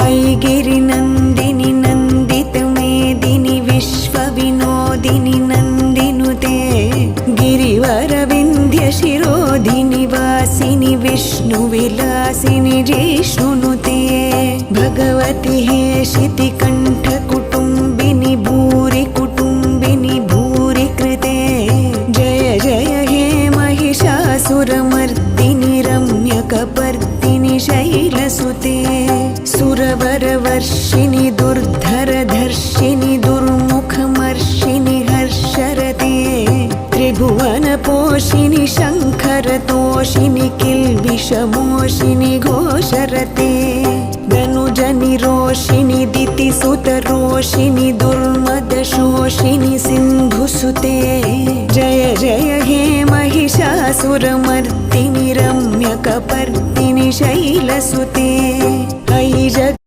ऐगिरिनन्दिनि नन्दितमेदिनि विश्वविनोदिनि नन्दिनुते गिरिवरविन्ध्यशिरोधिनि वासिनि विष्णुविलासिनि जिष्णुनुते भगवति हेशितिकण्ठकुटुम्बिनि भूरि कुटुम्बिनि भूरि कृते जय जय हे महिषासुरमर्दिनि रम्यकपर्दिनि शैलसुते सुरवरवर्षिणि दुर्धरधर्षिणि दुर्मुखमर्षिणि हर्षरते त्रिभुवनपोषिणि शङ्करतोषिणि किल्बिषमोषिणि घोषरते धनुजनिरोषिणि दितिसुतरोषिणि दुर्मदशोषिणि सिन्धुसुते जय जय हे महिषासुरमर्दिनि रम्यकपर्दिनि शैलसुते ऐ